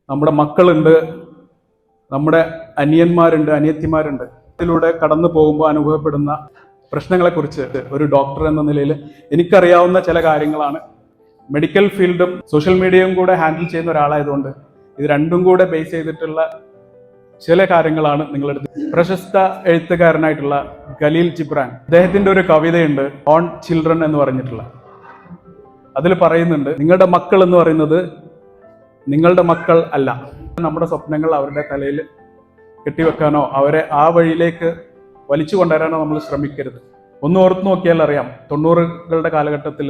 നമ്മുടെ മക്കളുണ്ട്, നമ്മുടെ അനിയന്മാരുണ്ട്, അനിയത്തിമാരുണ്ട്. ഇതിലൂടെ കടന്നു പോകുമ്പോൾ അനുഭവപ്പെടുന്ന പ്രശ്നങ്ങളെക്കുറിച്ച് ഒരു ഡോക്ടർ എന്ന നിലയിൽ എനിക്കറിയാവുന്ന ചില കാര്യങ്ങളാണ്. മെഡിക്കൽ ഫീൽഡും സോഷ്യൽ മീഡിയയും കൂടെ ഹാൻഡിൽ ചെയ്യുന്ന ഒരാളായതുകൊണ്ട് ഇത് രണ്ടും കൂടെ ബേസ് ചെയ്തിട്ടുള്ള ചില കാര്യങ്ങളാണ് നിങ്ങളെടുത്ത്. പ്രശസ്ത എഴുത്തുകാരനായിട്ടുള്ള ഖലീൽ ജിബ്രാൻ, അദ്ദേഹത്തിന്റെ ഒരു കവിതയുണ്ട് ഓൺ ചിൽഡ്രൻ എന്ന് പറഞ്ഞിട്ടുള്ള. അതിൽ പറയുന്നുണ്ട്, നിങ്ങളുടെ മക്കൾ എന്ന് പറയുന്നത് നിങ്ങളുടെ മക്കൾ അല്ല. നമ്മുടെ സ്വപ്നങ്ങൾ അവരുടെ തലയിൽ കെട്ടിവെക്കാനോ അവരെ ആ വഴിയിലേക്ക് വലിച്ചു കൊണ്ടുവരാനോ നമ്മൾ ശ്രമിക്കരുത്. ഒന്ന് ഓർത്ത് നോക്കിയാൽ അറിയാം, 90കളുടെ കാലഘട്ടത്തിൽ,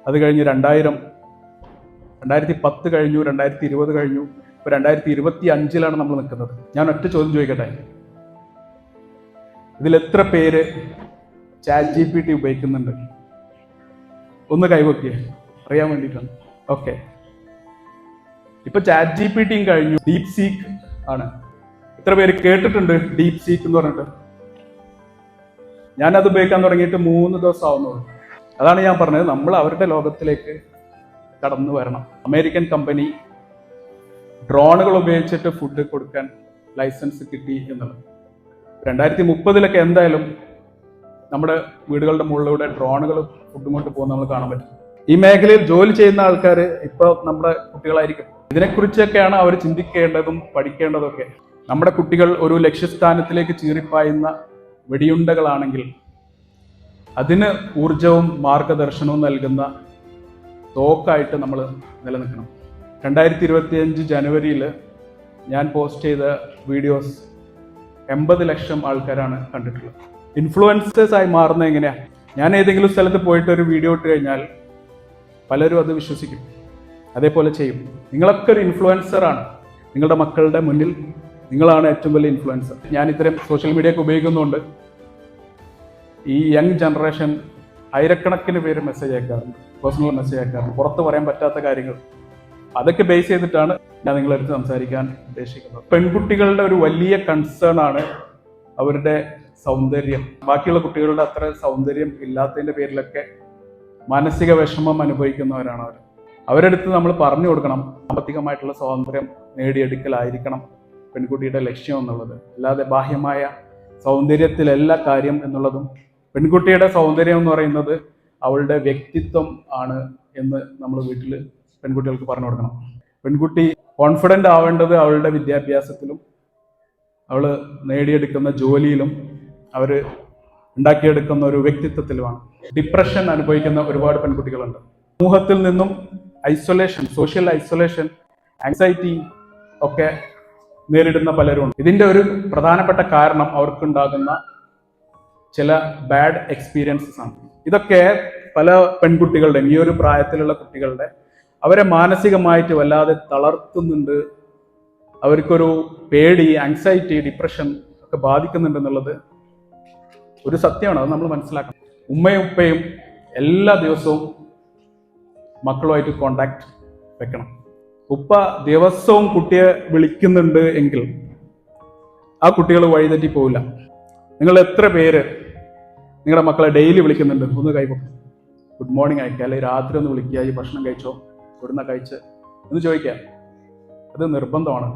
അത് കഴിഞ്ഞ് 2010 കഴിഞ്ഞു, 2020 കഴിഞ്ഞു, ഇപ്പൊ 2025 നമ്മൾ നിൽക്കുന്നത്. ഞാൻ ഒറ്റ ചോദ്യം ചോദിക്കട്ടെ, ഇതിൽ എത്ര പേര് ChatGPT ഉപയോഗിക്കുന്നുണ്ട്? ഒന്ന് കൈവക്കിയേ, അറിയാൻ വേണ്ടിയിട്ടാണ്. ഓക്കെ, ഇപ്പൊ ChatGPTയും കഴിഞ്ഞു, ഡീപ് സീക്ക് ആണ്. എത്ര പേര് കേട്ടിട്ടുണ്ട് ഡീപ് സീക്ക് എന്ന് പറഞ്ഞിട്ട്? ഞാനത് ഉപയോഗിക്കാൻ തുടങ്ങിയിട്ട് 3 ദിവസം ആവുന്നുള്ളൂ. അതാണ് ഞാൻ പറഞ്ഞത്, നമ്മൾ അവരുടെ ലോകത്തിലേക്ക് കടന്നു വരണം. അമേരിക്കൻ കമ്പനി ഡ്രോണുകൾ ഉപയോഗിച്ചിട്ട് ഫുഡ് കൊടുക്കാൻ ലൈസൻസ് കിട്ടി എന്നുള്ളത്. 2030 എന്തായാലും നമ്മുടെ വീടുകളുടെ മുകളിലൂടെ ഡ്രോണുകൾ ഫുഡും കൊണ്ട് പോകുന്ന നമ്മൾ കാണാൻ പറ്റും. ഈ മേഖലയിൽ ജോലി ചെയ്യുന്ന ആൾക്കാർ ഇപ്പോൾ നമ്മുടെ കുട്ടികളായിരിക്കും. ഇതിനെക്കുറിച്ചൊക്കെയാണ് അവർ ചിന്തിക്കേണ്ടതും പഠിക്കേണ്ടതൊക്കെ. നമ്മുടെ കുട്ടികൾ ഒരു ലക്ഷ്യസ്ഥാനത്തിലേക്ക് ചീറിപ്പായുന്ന വെടിയുണ്ടകളാണെങ്കിൽ അതിന് ഊർജവും മാർഗദർശനവും നൽകുന്ന തോക്കായിട്ട് നമ്മൾ നിലനിൽക്കണം. 2025 ജനുവരിയിൽ ഞാൻ പോസ്റ്റ് ചെയ്ത വീഡിയോസ് 80 ലക്ഷം ആൾക്കാരാണ് കണ്ടിട്ടുള്ളത്. ഇൻഫ്ലുവൻസേഴ്സായി മാറുന്നത് എങ്ങനെയാണ്? ഞാൻ ഏതെങ്കിലും സ്ഥലത്ത് പോയിട്ട് ഒരു വീഡിയോ ഇട്ട് കഴിഞ്ഞാൽ പലരും അത് വിശ്വസിക്കും, അതേപോലെ ചെയ്യും. നിങ്ങളൊക്കെ ഒരു ഇൻഫ്ലുവൻസറാണ്. നിങ്ങളുടെ മക്കളുടെ മുന്നിൽ നിങ്ങളാണ് ഏറ്റവും വലിയ ഇൻഫ്ലുവൻസർ. ഞാൻ ഇത്തരം സോഷ്യൽ മീഡിയ ഒക്കെ ഉപയോഗിക്കുന്നതുകൊണ്ട് ഈ യങ് ജനറേഷൻ ആയിരക്കണക്കിന് പേര് മെസ്സേജ് അയക്കാറുണ്ട്, പേഴ്സണൽ മെസ്സേജ് അയക്കാറുണ്ട്, പുറത്ത് പറയാൻ പറ്റാത്ത കാര്യങ്ങൾ. അതൊക്കെ ബേസ് ചെയ്തിട്ടാണ് ഞാൻ നിങ്ങളടുത്ത് സംസാരിക്കാൻ ഉദ്ദേശിക്കുന്നത്. പെൺകുട്ടികളുടെ ഒരു വലിയ കൺസേൺ ആണ് അവരുടെ സൗന്ദര്യം. ബാക്കിയുള്ള കുട്ടികളുടെ അത്ര സൗന്ദര്യം ഇല്ലാത്തതിൻ്റെ പേരിലൊക്കെ മാനസിക വിഷമം അനുഭവിക്കുന്നവരാണ് അവർ. അവരടുത്ത് നമ്മൾ പറഞ്ഞു കൊടുക്കണം, സാമ്പത്തികമായിട്ടുള്ള സ്വാതന്ത്ര്യം നേടിയെടുക്കലായിരിക്കണം പെൺകുട്ടിയുടെ ലക്ഷ്യം എന്നുള്ളത്. അല്ലാതെ ബാഹ്യമായ സൗന്ദര്യത്തിലല്ല കാര്യം എന്നുള്ളതും, പെൺകുട്ടിയുടെ സൗന്ദര്യം എന്ന് പറയുന്നത് അവളുടെ വ്യക്തിത്വം ആണ് എന്ന് നമ്മൾ വീട്ടിൽ പെൺകുട്ടികൾക്ക് പറഞ്ഞു കൊടുക്കണം. പെൺകുട്ടി കോൺഫിഡൻ്റ് ആവേണ്ടത് അവളുടെ വിദ്യാഭ്യാസത്തിലും അവൾ നേടിയെടുക്കുന്ന ജോലിയിലും അവർ ഉണ്ടാക്കിയെടുക്കുന്ന ഒരു വ്യക്തിത്വത്തിലുമാണ്. ഡിപ്രഷൻ അനുഭവിക്കുന്ന ഒരുപാട് പെൺകുട്ടികളുണ്ട്. സമൂഹത്തിൽ നിന്നും ഐസൊലേഷൻ, സോഷ്യൽ ഐസൊലേഷൻ, ആങ്സൈറ്റി ഒക്കെ നേരിടുന്ന പലരുണ്ട്. ഇതിൻ്റെ ഒരു പ്രധാനപ്പെട്ട കാരണം അവർക്കുണ്ടാകുന്ന ചില ബാഡ് എക്സ്പീരിയൻസസ് ആണ്. ഇതൊക്കെ പല പെൺകുട്ടികളുടെയും, ഈ ഒരു പ്രായത്തിലുള്ള കുട്ടികളുടെ, അവരെ മാനസികമായിട്ട് വല്ലാതെ തളർത്തുന്നുണ്ട്. അവർക്കൊരു പേടി, ആങ്സൈറ്റി, ഡിപ്രഷൻ ഒക്കെ ബാധിക്കുന്നുണ്ടെന്നുള്ളത് ഒരു സത്യമാണ്. അത് നമ്മൾ മനസ്സിലാക്കണം. ഉമ്മയും ഉപ്പയും എല്ലാ ദിവസവും മക്കളുമായിട്ട് കോണ്ടാക്ട് വെക്കണം. ഉപ്പ ദിവസവും കുട്ടിയെ വിളിക്കുന്നുണ്ട് എങ്കിൽ ആ കുട്ടികൾ വഴിതെറ്റി പോവില്ല. നിങ്ങൾ എത്ര പേര് നിങ്ങളുടെ മക്കളെ ഡെയിലി വിളിക്കുന്നുണ്ട്? ഒന്ന് കൈപൊക്കും. ഗുഡ് മോർണിംഗ് അയക്കുക, അല്ലെങ്കിൽ രാത്രി ഒന്ന് വിളിക്കുക, ഈ ഭക്ഷണം കഴിച്ചോ, ഇവിടുന്ന കഴിച്ച് എന്ന് ചോദിക്കുക. അത് നിർബന്ധമാണ്.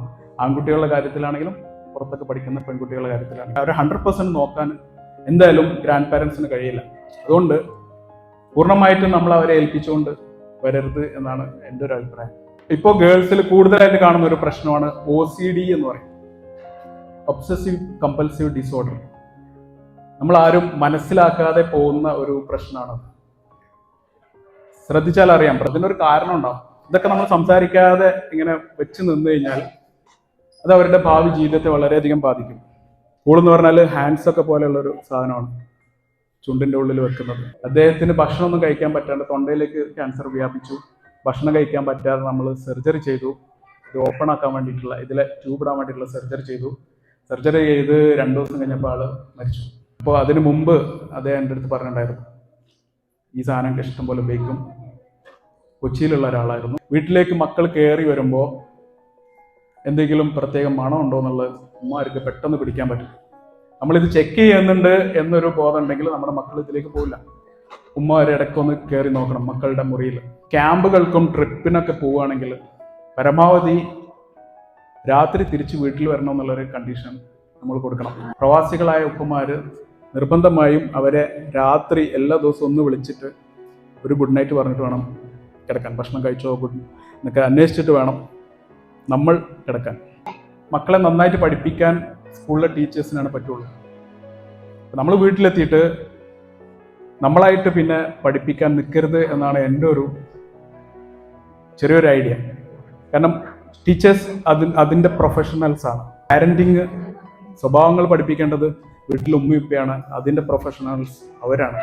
ആൺകുട്ടികളുടെ കാര്യത്തിലാണെങ്കിലും പുറത്തൊക്കെ പഠിക്കുന്ന പെൺകുട്ടികളുടെ കാര്യത്തിലാണെങ്കിലും അവരെ 100% നോക്കാൻ എന്തായാലും ഗ്രാൻഡ് പാരൻസിന് കഴിയില്ല. അതുകൊണ്ട് പൂർണ്ണമായിട്ടും നമ്മൾ അവരെ ഏൽപ്പിച്ചുകൊണ്ട് വരരുത് എന്നാണ് എൻ്റെ ഒരു അഭിപ്രായം. ഇപ്പോൾ ഗേൾസിൽ കൂടുതലായിട്ട് കാണുന്ന ഒരു പ്രശ്നമാണ് OCD എന്ന് പറയും, ഒബ്സസീവ് കമ്പൽസീവ് ഡിസോർഡർ. നമ്മൾ ആരും മനസ്സിലാക്കാതെ പോകുന്ന ഒരു പ്രശ്നമാണത്. ശ്രദ്ധിച്ചാൽ അറിയാം, അതിനൊരു കാരണം ഉണ്ടാവും. ഇതൊക്കെ നമ്മൾ സംസാരിക്കാതെ ഇങ്ങനെ വെച്ച് നിന്ന് കഴിഞ്ഞാൽ അത് അവരുടെ ഭാവി ജീവിതത്തെ വളരെയധികം ബാധിക്കും. എന്ന് പറഞ്ഞാൽ ഹാൻഡ്സ് ഒക്കെ പോലെയുള്ളൊരു സാധനമാണ് ചുണ്ടിൻ്റെ ഉള്ളിൽ വെക്കുന്നത്. അദ്ദേഹത്തിന് ഭക്ഷണമൊന്നും കഴിക്കാൻ പറ്റാണ്ട് തൊണ്ടയിലേക്ക് ക്യാൻസർ വ്യാപിച്ചു. ഭക്ഷണം കഴിക്കാൻ പറ്റാതെ നമ്മൾ സർജറി ചെയ്തു. ഇത് ഓപ്പൺ ആക്കാൻ വേണ്ടിയിട്ടുള്ള, ഇതിലെ ട്യൂബ് ഇടാൻ വേണ്ടിയിട്ടുള്ള സർജറി ചെയ്തു. സർജറി ചെയ്ത് 2 ദിവസം കഴിഞ്ഞപ്പോൾ ആൾ മരിച്ചു. അപ്പോൾ അതിന് മുമ്പ് അദ്ദേഹം എൻ്റെ അടുത്ത് പറഞ്ഞിട്ടുണ്ടായിരുന്നു, ഈ സാധനം ഇഷ്ടം പോലെ ഉപയോഗിക്കും. കൊച്ചിയിലുള്ള ഒരാളായിരുന്നു. വീട്ടിലേക്ക് മക്കൾ കയറി വരുമ്പോൾ എന്തെങ്കിലും പ്രത്യേക മണം ഉണ്ടോ എന്നുള്ളത് ഉമ്മമാർക്ക് പെട്ടെന്ന് പിടിക്കാൻ പറ്റും. നമ്മളിത് ചെക്ക് ചെയ്യുന്നുണ്ട് എന്നൊരു ബോധം ഉണ്ടെങ്കിൽ നമ്മുടെ മക്കൾ ഇതിലേക്ക് പോവില്ല. ഉമ്മമാരെ ഇടയ്ക്കൊന്ന് കയറി നോക്കണം മക്കളുടെ മുറിയിൽ. ക്യാമ്പുകൾക്കും ട്രിപ്പിനൊക്കെ പോവുകയാണെങ്കിൽ പരമാവധി രാത്രി തിരിച്ച് വീട്ടിൽ വരണം എന്നുള്ളൊരു കണ്ടീഷൻ നമ്മൾ കൊടുക്കണം. പ്രവാസികളായ ഉപ്പമാർ നിർബന്ധമായും അവരെ രാത്രി എല്ലാ ദിവസവും ഒന്ന് വിളിച്ചിട്ട് ഒരു ഗുഡ് നൈറ്റ് പറഞ്ഞിട്ട് വേണം കിടക്കാൻ. ഭക്ഷണം കഴിച്ചോ എന്നൊക്കെ അന്വേഷിച്ചിട്ട് വേണം നമ്മൾ കിടക്കാൻ. മക്കളെ നന്നായിട്ട് പഠിപ്പിക്കാൻ സ്കൂളിലെ ടീച്ചേഴ്സിനാണ് പറ്റുള്ളൂ. നമ്മൾ വീട്ടിലെത്തിയിട്ട് നമ്മളായിട്ട് പിന്നെ പഠിപ്പിക്കാൻ നിൽക്കരുത് എന്നാണ് എൻ്റെ ഒരു ചെറിയൊരു ഐഡിയ. കാരണം ടീച്ചേഴ്സ് അതിൻ്റെ പ്രൊഫഷണൽസാണ്. പാരൻറ്റിങ് സ്വഭാവങ്ങൾ പഠിപ്പിക്കേണ്ടത് വീട്ടിൽ ഉമ്മയുപ്പയാണ്. അതിൻ്റെ പ്രൊഫഷണൽസ് അവരാണ്.